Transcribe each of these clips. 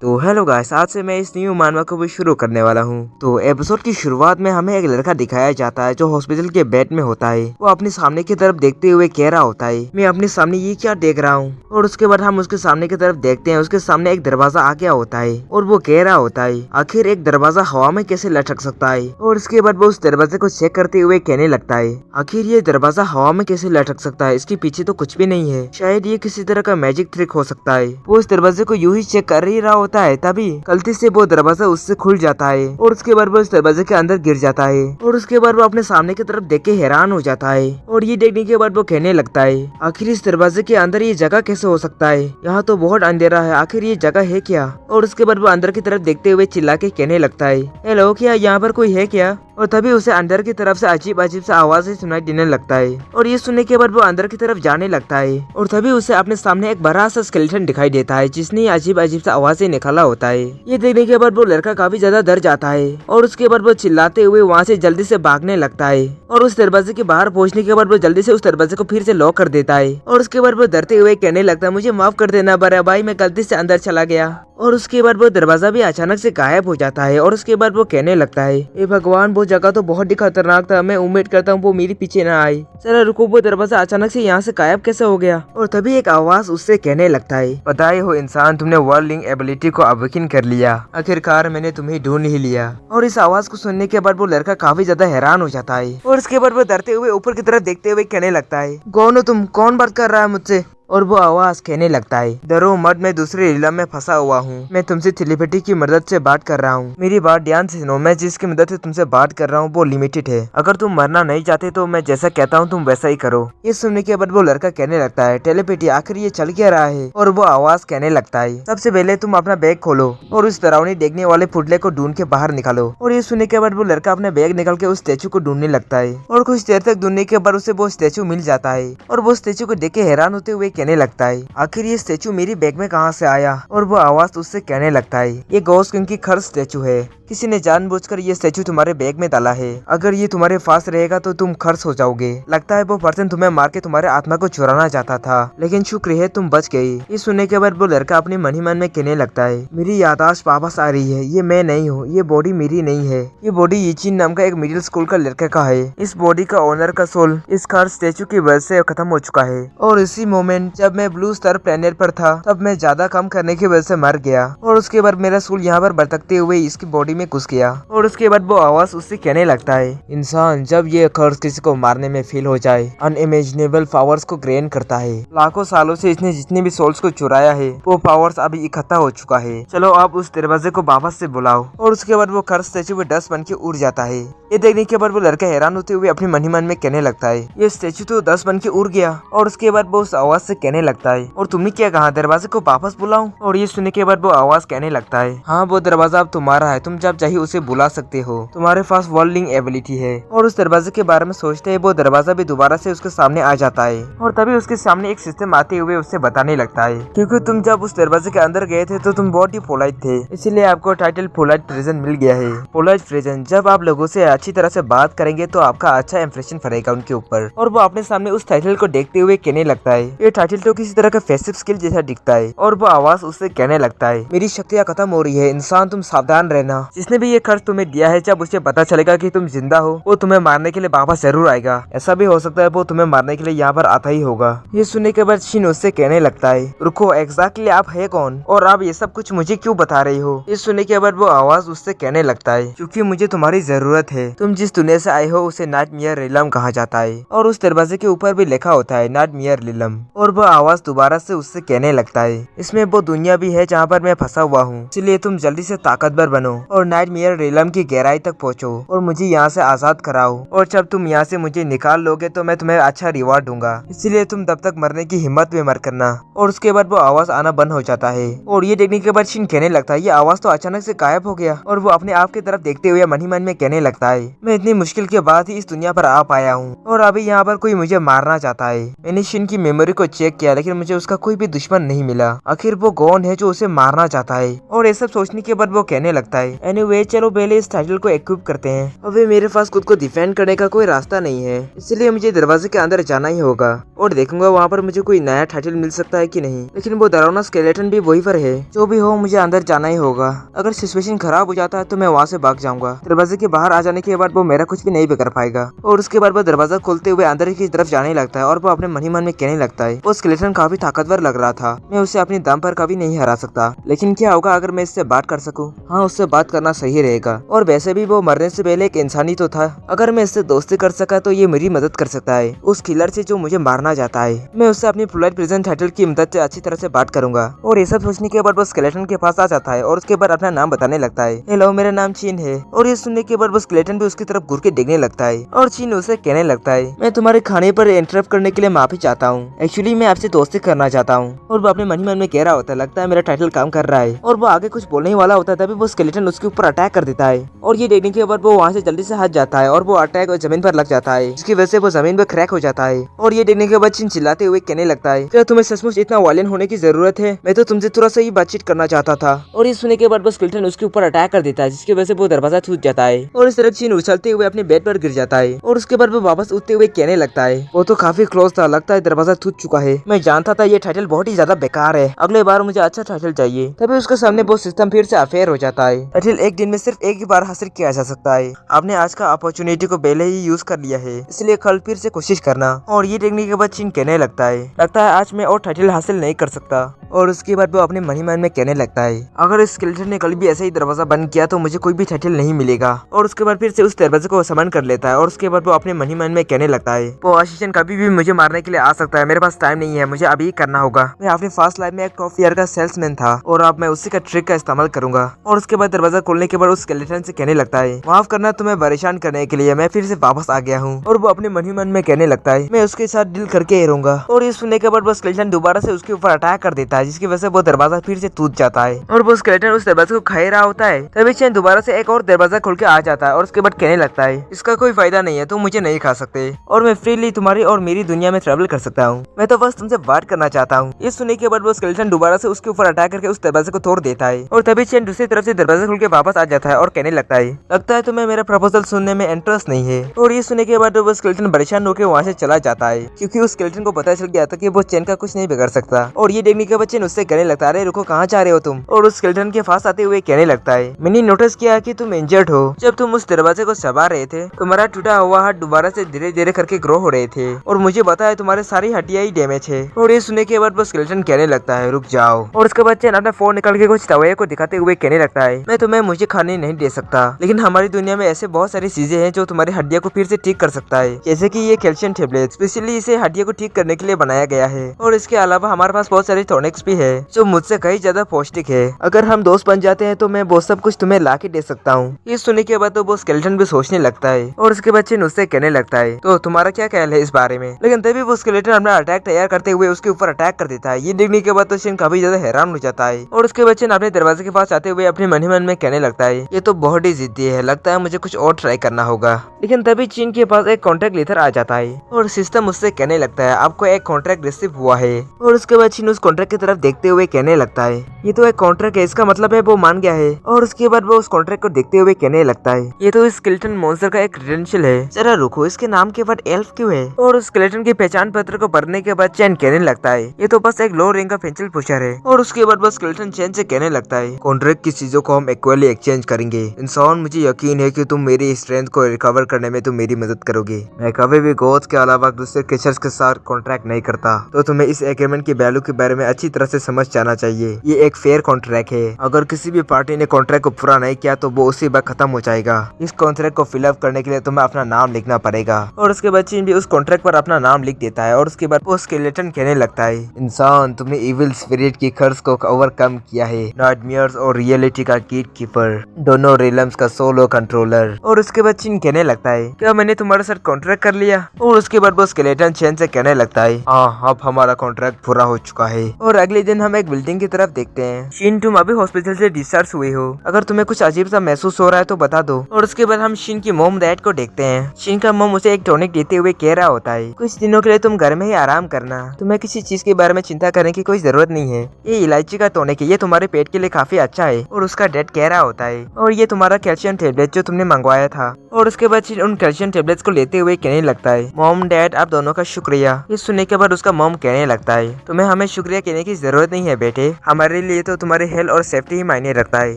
तो hello guys, आज से मैं इस न्यू मानवा को भी शुरू करने वाला हूँ। तो एपिसोड की शुरुआत में हमें एक लड़का दिखाया जाता है जो हॉस्पिटल के बेड में होता है। वो अपने सामने की तरफ देखते हुए कह रहा होता है, मैं अपने सामने ये क्या देख रहा हूँ। और उसके बाद हम उसके सामने की तरफ देखते हैं, उसके सामने एक दरवाजा आ गया होता है और वो कह रहा होता है, आखिर एक दरवाजा हवा में कैसे लटक सकता है। और उसके बाद वो उस दरवाजे को चेक करते हुए कहने लगता है, आखिर ये दरवाजा हवा में कैसे लटक सकता है, इसके पीछे तो कुछ भी नहीं है, शायद ये किसी तरह का मैजिक ट्रिक हो सकता है। वो उस दरवाजे को यूं ही चेक कर ही रहा होता है, तभी गलती से वो दरवाजा उससे खुल जाता है और उसके बाद वो उस दरवाजे के अंदर गिर जाता है। और उसके बाद वो अपने सामने की तरफ देख के हैरान हो जाता है और ये देखने के बाद वो कहने लगता है, आखिर इस दरवाजे के अंदर ये जगह कैसे हो सकता है, यहाँ तो बहुत अंधेरा है, आखिर ये जगह है क्या। और उसके बाद वो अंदर की तरफ देखते हुए चिल्ला के कहने लगता है, हेलो, क्या यहाँ पर कोई है क्या। और तभी उसे अंदर की तरफ से अजीब अजीब सा आवाज सुनाई देने लगता है और ये सुनने के बाद वो अंदर की तरफ जाने लगता है और तभी उसे अपने सामने एक बड़ा सा स्केलेटन दिखाई देता है जिसने अजीब अजीब सा आवाज निकाला होता है। ये देखने के बाद वो लड़का काफी ज्यादा डर जाता है और उसके बाद वो चिल्लाते हुए वहाँ से जल्दी से भागने लगता है और उस दरवाजे के बाहर पहुँचने के बाद वो जल्दी से उस दरवाजे को फिर से लॉक कर देता है। और उसके बाद वो डरते हुए कहने लगता है, मुझे माफ कर देना बड़ा भाई, मैं गलती से अंदर चला गया। और उसके बाद वो दरवाजा भी अचानक से गायब हो जाता है और उसके बाद वो कहने लगता है, ए भगवान, वो जगह तो बहुत ही खतरनाक था, मैं उम्मीद करता हूँ वो मेरे पीछे ना आए। चलो रुको, वो दरवाजा अचानक से यहाँ से गायब कैसे हो गया। और तभी एक आवाज उससे कहने लगता है, बधाई हो इंसान, तुमने वर्ल्डिंग एबिलिटी को अवेकन कर लिया, आखिरकार मैंने तुम्हें ढूंढ ही लिया। और इस आवाज को सुनने के बाद वो लड़का काफी ज्यादा हैरान हो जाता है और उसके बाद वो डरते हुए ऊपर की तरफ देखते हुए कहने लगता है, कौन हो तुम, कौन बात कर रहा है मुझसे। और वो आवाज कहने लगता है, डरो मत, मैं दूसरे लीला में फंसा हुआ हूँ, मैं तुमसे टेलीपैथी की मदद से बात कर रहा हूँ, मेरी बात ध्यान से सुनो, मैं जिसकी मदद से तुमसे बात कर रहा हूँ वो लिमिटेड है, अगर तुम मरना नहीं चाहते तो मैं जैसा कहता हूँ तुम वैसा ही करो। ये सुनने के बाद वो लड़का कहने लगता है, टेलीपैथी, आखिर ये चल क्या रहा है। और वो आवाज कहने लगता है, सबसे पहले तुम अपना बैग खोलो और उस डरावनी देखने वाले पुतले को ढूंढ के बाहर निकालो। और ये सुनने के बाद वो लड़का अपने बैग निकाल के उस स्टेचू को ढूंढने लगता है और कुछ देर तक ढूंढने के बाद उसे वो स्टेचू मिल जाता है और वो स्टेचू को देख के हैरान होते हुए कहने लगता है, आखिर ये स्टेचू मेरी बैग में कहाँ से आया। और वो आवाज उससे कहने लगता है, ये घोस्ट किंग की खर स्टेचू है, किसी ने जानबूझकर ये स्टेचू तुम्हारे बैग में डाला है, अगर ये तुम्हारे पास रहेगा तो तुम खर्च हो जाओगे, लगता है वो पर्सन तुम्हें मार के तुम्हारे आत्मा को चुराना चाहता था, लेकिन शुक्र है तुम बच गई। ये सुनने के बाद वो लड़का अपने मन ही मन में कहने लगता है, मेरी याददाश्त वापस आ रही है, ये मैं नहीं हूँ, ये बॉडी मेरी नहीं है, ये बॉडी यीचिन नाम का एक मिडिल स्कूल का लड़का का है, इस बॉडी का ओनर का सोल इस खर स्टेचू की वजह से खत्म हो चुका है। और इसी मोमेंट जब मैं ब्लू स्टार प्लेनेट पर था तब मैं ज्यादा काम करने की वजह से मर गया और उसके बाद मेरा सोल यहाँ पर भटकते हुए इसकी बॉडी में घुस गया। और उसके बाद वो आवाज उससे कहने लगता है, इंसान जब ये कर्स किसी को मारने में फेल हो जाए अनइमेजिनेबल पावर्स को ग्रेन करता है, लाखों सालों से इसने जितने भी सोल्स को चुराया है वो पावर्स अभी इकट्ठा हो चुका है, चलो आप उस दरवाजे को वापस से बुलाओ। और उसके बाद वो कर्स स्टेचू में डस्ट बन के उड़ जाता है। ये देखने के बाद वो लड़का हैरान होते हुए अपने मन ही मन में कहने लगता है, ये स्टेचू तो डस्ट बन के उड़ गया। और उसके बाद वो उस आवाज से कहने लगता है, और तुमने क्या कहा, दरवाजे को वापस बुलाऊं। और ये सुनने के बाद वो आवाज कहने लगता है, हाँ वो दरवाजा अब तुम्हारा है, तुम जब चाहिए उसे बुला सकते हो, तुम्हारे पास वर्ल्डिंग एबिलिटी है। और उस दरवाजे के बारे में सोचते हैं वो दरवाजा भी दोबारा से उसके सामने आ जाता है और तभी उसके सामने एक सिस्टम आते हुए उससे बताने लगता है, क्योंकि तुम जब उस दरवाजे के अंदर गए थे तो तुम बहुत ही पोलाइट थे, इसीलिए आपको टाइटल पोलाइट प्रेजेंट मिल गया है। पोलाइट प्रेजेंट, जब आप लोगों से अच्छी तरह से बात करेंगे तो आपका अच्छा इंप्रेशन पड़ेगा उनके ऊपर। और वो अपने सामने उस टाइटल को देखते हुए कहने लगता है, ये टाइटल तो किसी तरह का फेसिव स्किल जैसा दिखता है। और वो आवाज उससे कहने लगता है, मेरी शक्तियाँ खत्म हो रही है इंसान, तुम सावधान रहना, जिसने भी ये खर्च तुम्हें दिया है जब उसे पता चलेगा कि तुम जिंदा हो वो तुम्हें मारने के लिए वापस जरूर आएगा, ऐसा भी हो सकता है वो तुम्हें मारने के लिए यहाँ पर आता ही होगा। ये सुनने के बाद शिन उससे कहने लगता है, रुको, एग्जैक्टली आप है कौन और आप ये सब कुछ मुझे क्यों बता रही हो। ये सुनने के बाद वो आवाज उससे कहने लगता है, क्योंकि मुझे तुम्हारी जरूरत है, तुम जिस दुनिया से आए हो उसे नाइटमेयर रिलम कहा जाता है और उस दरवाजे के ऊपर भी लिखा होता है नाइटमेयर रिलम। और वो आवाज दोबारा से उससे कहने लगता है, इसमें वो दुनिया भी है जहाँ पर मैं फंसा हुआ हूँ, इसलिए तुम जल्दी से ताकतवर बनो और नाइटमेयर रिलम की गहराई तक पहुँचो और मुझे यहाँ से आजाद कराओ, और जब तुम यहाँ से मुझे निकाल लोगे तो मैं तुम्हें अच्छा रिवॉर्ड दूंगा, इसलिए तुम तब तक मरने की हिम्मत भी मत करना। और उसके बाद वो आवाज आना बंद हो जाता है और ये देखने के बाद शिन कहने लगता है, ये आवाज तो अचानक से गायब हो गया। और वो अपने आप की तरफ देखते हुए मन ही मन में कहने लगता है, है। मैं इतनी मुश्किल के बाद ही इस दुनिया पर आ पाया हूँ और अभी यहाँ पर कोई मुझे मारना चाहता है। मैंने शिन की मेमोरी को चेक किया लेकिन मुझे उसका कोई भी दुश्मन नहीं मिला। आखिर वो कौन है जो उसे मारना चाहता है? और ये सब सोचने के बाद वो कहने लगता है, एनीवे चलो पहले इस टाइटल को इक्विप करते हैं। अभी मेरे पास खुद को डिफेंड करने का कोई रास्ता नहीं है, इसलिए मुझे दरवाजे के अंदर जाना ही होगा और देखूंगा वहाँ पर मुझे कोई नया टाइटल मिल सकता है कि नहीं। लेकिन वो डरावना स्केलेटन भी वही पर है। जो भी हो मुझे अंदर जाना ही होगा। अगर सिचुएशन खराब हो जाता है तो मैं वहाँ से भाग जाऊंगा। दरवाजे के बाहर आ जाने के बाद वो मेरा कुछ भी नहीं बिगाड़ पाएगा। और उसके बाद वो दरवाजा खोलते हुए अंदर की तरफ जाने लगता है और वो अपने मन ही मन में कहने लगता है, वो स्केलेटन काफी ताकतवर लग रहा था, मैं उसे अपनी दम पर कभी नहीं हरा सकता। लेकिन क्या होगा अगर मैं इससे बात कर सकूं? हाँ, उससे बात करना सही रहेगा। और वैसे भी वो मरने से पहले एक इंसान ही तो था। अगर मैं इससे दोस्ती कर सका तो ये मेरी मदद कर सकता है उस किलर से जो मुझे मारना चाहता है। मैं उससे अपनी फ्लूइड प्रिजन टाइटल की मदद से अच्छी तरह से बात करूंगा। और ये सब सोचने के बाद वो स्केलेटन के पास आ जाता है और उसके बाद अपना नाम बताने लगता है, हेलो मेरा नाम चीन है। और ये सुनने के बाद वो स्केलेटन भी उसकी तरफ घूर के देखने लगता है और चीन उसे कहने लगता है, मैं तुम्हारे खाने पर इंटरप्ट करने के लिए माफी चाहता हूँ। एक्चुअली मैं आपसे दोस्ती करना चाहता हूँ। और वो अपने मन ही मन में कह रहा होता है, लगता है मेरा टाइटल काम कर रहा है। और वो आगे कुछ बोलने ही वाला होता है तभी वो स्केलेटन उसके ऊपर अटैक कर देता है। और ये देखने के बाद वो वहाँ से जल्दी से हट जाता है और वो अटैक जमीन पर लग जाता है, जिसकी वजह से वो जमीन पर क्रैक हो जाता है। और ये देखने के बाद चीन चिल्लाते हुए कहने लगता है, क्या तुम्हें सचमुच इतना वायलेंट होने की जरूरत है? मैं तो तुमसे थोड़ा सा ही बातचीत करना चाहता था। और ये सुनने के बाद वो स्केलेटन उसके ऊपर अटैक कर देता है, जिसकी वजह से वो दरवाजा टूट जाता है। और इस तरफ चीन उछलते हुए अपने बेड पर गिर जाता है। और उसके बाद वो वापस उठते हुए कहने लगता है, वो तो काफी क्लोज था, लगता है दरवाजा टूट चुका है। मैं जानता था ये टाइटल बहुत ही ज्यादा बेकार है, अगले बार मुझे अच्छा टाइटल चाहिए। तभी उसके सामने वो सिस्टम फिर से अफेयर हो जाता है। टाइटल एक दिन में सिर्फ एक ही बार हासिल किया जा सकता है। आपने आज का अपॉर्चुनिटी को पहले ही यूज कर लिया है, इसलिए कल फिर से कोशिश करना। और ये देखने के बाद चीन कहने लगता है आज मैं और टाइटल हासिल नहीं कर सकता। और उसके बाद वो अपने मन ही मन में कहने लगता है, अगर इस स्केलेटन ने कल भी ऐसा ही दरवाजा बंद किया तो मुझे कोई भी टाइटल नहीं मिलेगा। और उसके बाद फिर से उस दरवाजे को समन कर लेता है। और उसके बाद वो अपने मन ही मन में कहने लगता है, वो आशीषन कभी भी मुझे मारने के लिए आ सकता है, मेरे पास टाइम नहीं है, मुझे अभी करना होगा। मैं अपनी फास्ट लाइफ में एक टॉप ईयर का सेल्समैन था और अब मैं उसी का ट्रिक का इस्तेमाल करूंगा। और उसके बाद दरवाजा खोलने के बाद उस स्केलेटन से कहने लगता है, माफ करना तुम्हें परेशान करने के लिए, मैं फिर से वापस आ गया हूँ। और वो अपने मन ही मन में कहने लगता है, मैं उसके साथ डील करके ही रहूंगा। और ये सुनने के बाद वो स्केलेटन दोबारा से उसके ऊपर अटैक कर देता है, जिसकी वजह से वो दरवाजा फिर से टूट जाता है। और वो स्केलेटन उस दरवाजे को खा रहा होता है तभी चैन दोबारा से एक और दरवाजा खोल के आ जाता है। और उसके बाद कहने लगता है, इसका कोई फायदा नहीं है, तुम मुझे नहीं खा सकते और मैं फ्रीली तुम्हारी और मेरी दुनिया में ट्रेवल कर सकता हूँ, मैं तो बस तुमसे बात करना चाहता हूँ। ये सुनने के बाद वो स्केलेटन दोबारा से उसके ऊपर अटैक करके उस दरवाजे को तोड़ देता है। और तभी चैन दूसरी तरफ से दरवाजा खोल के वापस आ जाता है और कहने लगता है, लगता है तुम्हें मेरा प्रपोजल सुनने में इंटरेस्ट नहीं है। और ये सुनने के बाद वो स्केलेटन परेशान होकर वहाँ से चला जाता है, क्योंकि उस स्केलेटन को पता चल गया था कि वो चैन का कुछ नहीं बिगाड़ सकता। और ये देखने के बाद चैन उससे कहने लगता है, अरे रुको, कहाँ जा रहे हो तुम? और उस स्केलेटन के पास आते हुए कहने लगता है, मैंने नोटिस किया कि तुम इंजर्ड हो। जब तुम उस दरवाजे को चबा रहे थे तुम्हारा टूटा हुआ हाथ दोबारा से धीरे धीरे करके ग्रो हो रहे थे और मुझे पता है तुम्हारे सारी हड्डियां ही डैमेज है। और ये सुनने के बाद वो स्केलेटन कहने लगता है, रुक जाओ। और उसके बाद चैन अपना फोन निकाल के कुछ दवाइयों को दिखाते हुए कहने लगता है, मैं तुम्हें मुझे खाने नहीं दे सकता, लेकिन हमारी दुनिया में ऐसे बहुत सारी चीजें हैं जो तुम्हारी हड्डियों को फिर से ठीक कर सकता है, जैसे कि ये कैल्शियम टेबलेट, स्पेशली इसे हड्डियों को ठीक करने के लिए बनाया गया है। और इसके अलावा हमारे पास बहुत सारे टॉनिक्स भी है जो मुझसे कहीं ज्यादा पौष्टिक है। अगर हम दोस्त बन जाते हैं तो मैं वो सब कुछ तुम्हें ला के दे सकता हूँ। ये सुनने के बाद तो वो स्केलेटन भी सोचने लगता है और उसके बाद चीन उससे कहने लगता है, तो तुम्हारा क्या ख्याल है इस बारे में? लेकिन तभी वो स्केलेटन अपना अटैक तैयार करते हुए उसके ऊपर अटैक कर देता है। ये देखने के बाद तो चीन काफी ज्यादा हैरान हो जाता है। और उसके बाद चीन अपने दरवाजे के पास आते हुए अपने मन ही मन में कहने लगता है, ये तो बहुत ही जिद्दी है, लगता है मुझे कुछ और ट्राई करना होगा। लेकिन तभी चीन के पास एक कॉन्ट्रैक्ट लेटर आ जाता है और सिस्टम उससे कहने लगता है, आपको एक कॉन्ट्रैक्ट रिसीव हुआ है। और उसके बाद चीन उस कॉन्ट्रैक्ट की तरफ देखते हुए कहने लगता है, ये तो एक कॉन्ट्रैक्ट है, इसका मतलब है वो मान गया है। और उसके बाद वो उस कॉन्ट्रैक्ट को देखते हुए कहने लगता है, ये तो स्केलेटन मॉन्स्टर का एक क्रेडेंशियल है, जरा रुको, इसके नाम के बाद एल्फ क्यों है? और उस स्केलेटन की पहचान पत्र को पढ़ने के बाद चैन कहने लगता है, ये तो बस एक लो रैंक का पेंसिल पुशर है। और उसके बाद वो स्केलेटन चैन से कहने लगता है, कॉन्ट्रैक्ट की चीजों को हम इक्वली एक्सचेंज करेंगे। इंसान, मुझे यकीन है कि तुम मेरी स्ट्रेंथ को रिकवर करने में तुम मेरी मदद करोगे। मैं कभी भी गोथ के अलावा दूसरे क्रिएचर्स के साथ कॉन्ट्रैक्ट नहीं करता, तो तुम्हें इस एग्रीमेंट की वैल्यू के बारे में अच्छी तरह से समझ जाना चाहिए। ये एक फेयर कॉन्ट्रैक्ट है, अगर किसी भी पार्टी ने कॉन्ट्रैक्ट को पूरा नहीं किया तो वो उसी वक्त खत्म हो जाएगा। इस कॉन्ट्रैक्ट को फिलअप करने के लिए तुम्हें अपना नाम लिखना पड़ेगा। और उसके बाद चीन भी उस कॉन्ट्रैक्ट पर अपना नाम लिख देता है। और उसके बाद वो स्केलेटन कहने लगता है, इंसान, तुमने इविल स्पिरिट की खर्च को ओवरकम किया है, नाइटमेयर्स और रियलिटी का गेटकीपर, दोनों रिलम्स का सोलो कंट्रोलर। और उसके बाद चीन कहने लगता है, क्या मैंने तुम्हारे साथ कॉन्ट्रैक्ट कर लिया? और उसके बाद वो स्केलेटन चैन से कहने लगता है, हाँ, अब हमारा कॉन्ट्रैक्ट पूरा हो चुका है। और अगले दिन हम एक बिल्डिंग की तरफ देखते हैं। चीन, तुम अभी हॉस्पिटल से डिस्चार्ज हुए हो, अगर तुम्हें कुछ अजीब सा महसूस हो रहा है तो बता दो। और उसके बाद हम शिन की मोम डैड को देखते हैं। शिन का मोम उसे एक टॉनिक देते हुए कह रहा होता है, कुछ दिनों के लिए तुम घर में ही आराम करना, तुम्हें किसी चीज के बारे में चिंता करने की कोई जरूरत नहीं है। ये इलायची का टॉनिक है, ये तुम्हारे पेट के लिए काफी अच्छा है। और उसका डैड कह रहा होता है, और ये तुम्हारा कैल्शियम टेबलेट जो तुमने मंगवाया था। और उसके बाद शिन उन कैल्शियम टेबलेट्स को लेते हुए कहने लगता है, मॉम डैड आप दोनों का शुक्रिया। ये सुनने के बाद उसका मॉम कहने लगता है, तुम्हें हमें शुक्रिया कहने की जरूरत नहीं है बेटे, हमारे लिए तो तुम्हारे हेल्थ और सेफ्टी ही मायने रखता है।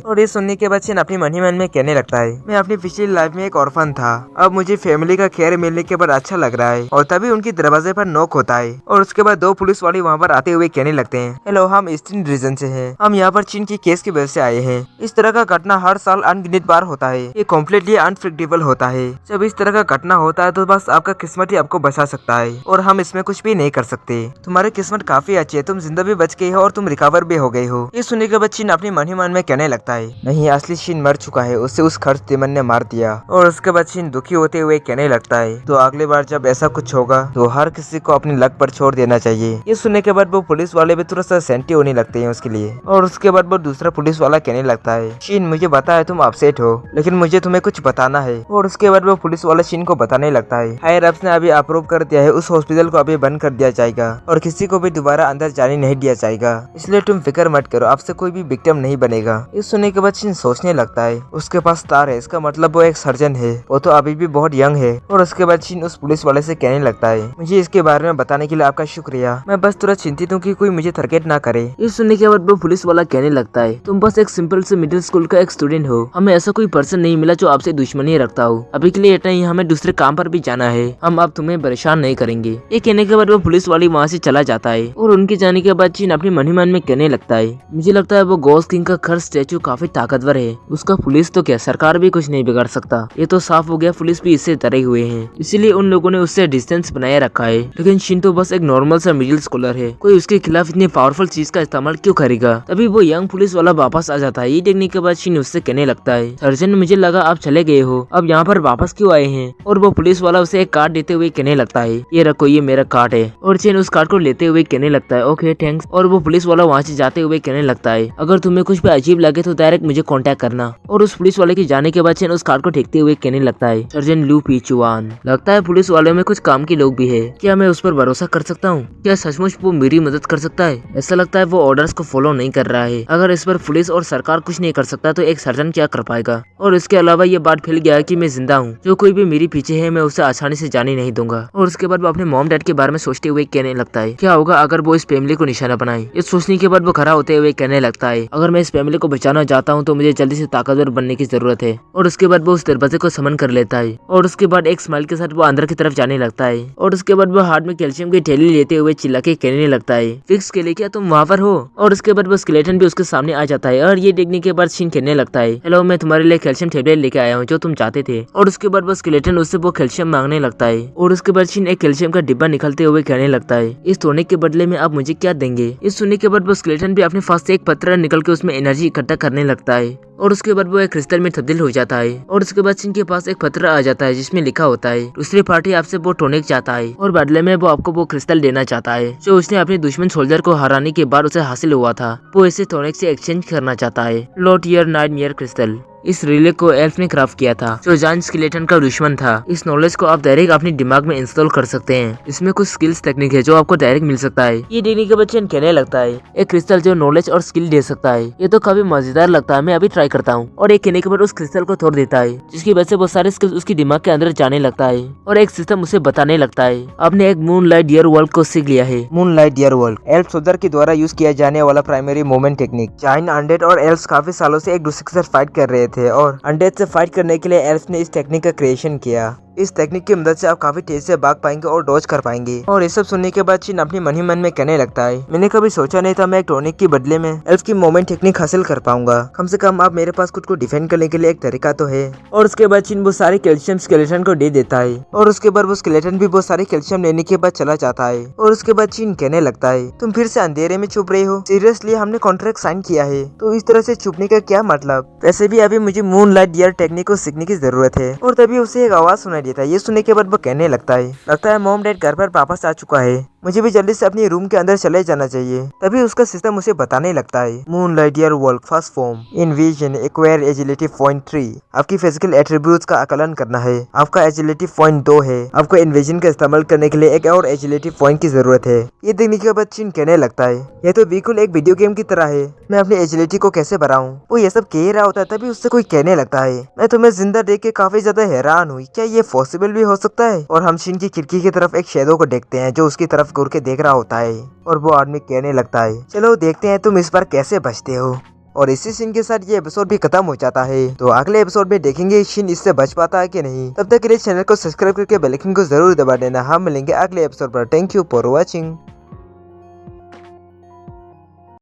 और ये सुनने के बाद शिन अपनी मन ही मन में कहने लगता है, मैं अपनी पिछली लाइफ में एक ऑर्फन था, अब मुझे फैमिली का केयर मिलने के बाद अच्छा लग रहा है। और तभी उनकी दरवाजे पर नॉक होता है और उसके बाद 2 पुलिस वाले वहाँ पर आते हुए कहने लगते हैं, हेलो हम ईस्टर्न रीजन से हैं, हम यहाँ पर चीन की केस की वजह से आए हैं। इस तरह का घटना हर साल अनगिनत बार होता है, ये कम्प्लीटली अनप्रेडिक्टेबल होता है। जब इस तरह का घटना होता है तो बस आपका किस्मत ही आपको बचा सकता है और हम इसमें कुछ भी नहीं कर सकते। तुम्हारी किस्मत काफी अच्छी है, तुम जिंदा भी बच गई हो और तुम रिकवर भी हो गई हो। ये सुनने के बाद चीन अपनी मन ही मन में कहने लगता है, नहीं असली चीन मर चुका है, उसे उस खर्च तिमन ने मार दिया। और उसके बाद चीन दुखी होते हुए कहने लगता है, तो अगली बार जब ऐसा कुछ होगा तो हर किसी को अपनी लक पर छोड़ देना चाहिए। ये सुनने के बाद वो पुलिस वाले भी थोड़ा सा सेंटी होने लगते हैं उसके लिए। और उसके बाद वो दूसरा पुलिस वाला कहने लगता है, चीन मुझे पता है तुम अपसेट हो, लेकिन मुझे तुम्हें कुछ बताना है। और उसके बाद वो पुलिस वाला चीन को बताने लगता है, हायर अप्स ने अभी अप्रूव कर दिया है, उस हॉस्पिटल को अभी बंद कर दिया जाएगा और किसी को भी दोबारा अंदर जाने नहीं दिया जाएगा, इसलिए तुम फिक्र मत करो, आपसे कोई भी विक्टिम नहीं बनेगा। इस सुनने के बाद चीन सोचने लगता है, उसके पास स्टार है, इसका मतलब वो एक सर्जन है, वो तो अभी भी बहुत यंग है। और उसके बाद चीन उस पुलिस वाले से कहने लगता है, मुझे इसके बारे में बताने के लिए आपका शुक्रिया, मैं बस थोड़ा चिंतित हूँ कि कोई मुझे टारगेट ना करे। इस सुनने के बाद वो पुलिस वाला कहने लगता है, तुम बस एक सिंपल से मिडिल स्कूल का एक स्टूडेंट हो, हमें ऐसा कोई पर्सन नहीं मिला जो आपसे दुश्मनी रखता हो, अभी के लिए इतना ही, हमें दूसरे काम पर भी जाना है, हम अब तुम्हें परेशान नहीं करेंगे। ये कहने के बाद वो पुलिस वाली वहाँ से चला जाता है। और उनके जाने के बाद चीन अपने मन ही मन में कहने लगता है, मुझे लगता है वो घोस्ट किंग का खर स्टैचू काफी ताकतवर है, उसका पुलिस तो क्या सरकार भी कुछ नहीं बिगाड़ सकता। ये तो साफ हो गया पुलिस भी इससे डरे हुए हैं, इसीलिए उन लोगों ने उससे डिस्टेंस बनाए रखा है। लेकिन शिन तो बस एक नॉर्मल सा मिडिल स्कॉलर है, कोई उसके खिलाफ इतनी पावरफुल चीज का इस्तेमाल क्यों करेगा। तभी वो यंग पुलिस वाला वापस आ जाता है। ये देखने के बाद शिन उससे कहने लगता है, सर्जन मुझे लगा आप चले गए हो, अब यहाँ पर वापस क्यों आए हैं। और वो पुलिस वाला उसे एक कार्ड देते हुए कहने लगता है, ये रखो, ये मेरा कार्ड है। और चेन उस कार्ड को लेते हुए कहने लगता है, ओके थैंक्स। और वो पुलिस वाला वहाँ से जाते हुए कहने लगता है, अगर तुम्हें कुछ भी अजीब लगे तो डायरेक्ट मुझे कांटेक्ट करना। और उस पुलिस वाले के जाने के बाद चेन उस कार्ड को देखते हुए कहने लगता है, सर्जन लू पीचुआन, लगता है पुलिस वाले में कुछ काम के लोग भी है, क्या मैं उस पर भरोसा कर सकता हूँ, क्या सचमुच वो मेरी मदद कर सकता है। ऐसा लगता है वो ऑर्डर्स को फॉलो नहीं कर रहा है, अगर इस पर पुलिस और सरकार कुछ नहीं कर सकता तो एक सर्जन क्या कर पाएगा। और इसके अलावा ये बात फैल गया है कि मैं जिंदा हूँ, जो कोई भी मेरे पीछे है मैं उसे आसानी से जाने नहीं दूंगा। और उसके बाद वो अपने मॉम डैड के बारे में सोचते हुए कहने लगता है, क्या होगा अगर वो इस फैमिली को निशाना बनाए। ये सोचने के बाद वो खड़ा होते हुए कहने लगता है, अगर मैं इस फैमिली को बचाना चाहता हूँ तो मुझे जल्दी से ताकतवर बनने की जरूरत है। और उसके बाद वो उस दरवाजे को समन कर लेता है और उसके बाद एक स्माइल के साथ वो अंदर की तरफ जाने लगता है। और उसके बाद वो हाथ में कैल्शियम की थैली लेते हुए चिल्ला के कहने लगता है, फिक्स के लिए क्या तुम वहाँ पर हो। और उसके बाद वो स्केलेटन भी उसके सामने आ जाता है। और ये देखने के बाद शिन कहने लगता है, हेलो मैं तुम्हारे लिए कैल्शियम टेबलेट लेके आया हूँ जो तुम चाहते थे। और उसके बाद वो स्केलेटन उससे वो कैल्शियम मांगने लगता है। और उसके बाद शिन एक कैल्शियम का डिब्बा निकलते हुए कहने लगता है, इस टॉनिक के बदले में आप मुझे क्या देंगे। इस सुनने के बाद वो स्केलेटन भी अपने पास से एक पत्थर निकल के उसमें एनर्जी इकट्ठा करने लगता है। और उसके बाद वो एक क्रिस्टल में तब्दील हो जाता है। और उसके बाद शिन के पास एक पत्र आ जाता है जिसमें लिखा होता है, दूसरी पार्टी आपसे वो टॉनिक चाहता है और बदले में वो आपको वो क्रिस्टल देना चाहता है जो उसने अपने दुश्मन सोल्जर को हराने के बाद उसे हासिल हुआ था। वो इसे टॉनिक से एक्सचेंज करना चाहता है, लॉर्ड ईयर नाइटमेयर क्रिस्टल। इस रिले को एल्फ ने क्राफ्ट किया था जो जान स्केलेटन का दुश्मन था। इस नॉलेज को आप डायरेक्ट अपने दिमाग में इंस्टॉल कर सकते हैं। इसमें कुछ स्किल्स टेक्निक है जो आपको डायरेक्ट मिल सकता है। ये देखने के बच्चे कहने लगता है, एक क्रिस्टल जो नॉलेज और स्किल दे सकता है, ये तो काफी मजेदार लगता है, मैं अभी ट्राई करता हूँ। और एक कहने के बाद उस क्रिस्टल को तोड़ देता है जिसकी वजह से वो सारे स्किल्स उसके दिमाग के अंदर जाने लगता है। और एक सिस्टम उसे बताने लगता है, आपने एक मून लाइट डियर वर्ल्ड को सीख लिया है। Moonlight dear world elf soldier के द्वारा यूज किया जाने वाला primary movement technique. Join undead और एल्फ काफी सालों से एक दूसरे के साथ फाइट कर रहे थे और अनडेड से फाइट करने के लिए एल्फ ने इस टेक्निक का क्रिएशन किया। इस टेक्निक की मदद से आप काफी तेज से भाग पाएंगे और डॉज कर पाएंगे। और ये सब सुनने के बाद चीन अपनी मन ही मन में कहने लगता है, मैंने कभी सोचा नहीं था मैं एक टॉनिक के बदले में एल्फ की मोमेंट टेक्निक हासिल कर पाऊंगा। कम से कम अब मेरे पास खुद को डिफेंड करने के लिए एक तरीका तो है। और उसके बाद चीन वो सारे कैल्शियम स्केलेटन को दे देता है। और उसके बाद वो स्केलेटन भी वो सारे कैल्शियम लेने के बाद चला जाता है। और उसके बाद चीन कहने लगता है, तुम फिर से अंधेरे में छुप रहे हो, सीरियसली हमने कॉन्ट्रैक्ट साइन किया है तो इस तरह से छुपने का क्या मतलब। वैसे भी अभी मुझे मून लाइट डियर टेक्निक को सीखने की जरूरत है। और तभी उसे एक आवाज सुनाई सुनाई देता है। ये सुनने के बाद वो कहने लगता है मॉम डैड घर पर वापस आ चुका है, मुझे भी जल्दी से अपनी रूम के अंदर चले जाना चाहिए। तभी उसका सिस्टम उसे बताने लगता है moonlight your work first form in vision acquire agility point 3। आपकी फिजिकल एट्रीब्यूट्स का आकलन करना है। आपका एजिलिटी पॉइंट 2 है। आपको इन्विजन का इस्तेमाल करने के लिए एक और एजिलिटी पॉइंट की जरूरत है। ये देखने के बाद चिन कहने लगता है यह तो बिल्कुल एक वीडियो गेम की तरह है, मैं अपनी एजिलिटी को कैसे बढ़ाऊं। वो ये सब कह रहा होता है तभी उससे कोई कहने लगता है मैं तुम्हें जिंदा देख के काफी ज्यादा हैरान हुई, क्या ये पॉसिबल भी हो सकता है। और हम चिन की खिड़की की तरफ एक शैडो को देखते हैं जो उसकी तरफ घूर के देख रहा होता है और वो आदमी कहने लगता है चलो देखते हैं तुम इस बार कैसे बचते हो। और इसी सीन के साथ ये एपिसोड भी खत्म हो जाता है। तो अगले एपिसोड में देखेंगे शिन इससे बच पाता है कि नहीं। तब तक के लिए चैनल को सब्सक्राइब करके बेल आइकन को जरूर दबा देना। हम मिलेंगे अगले एपिसोड पर। Thank you for watching.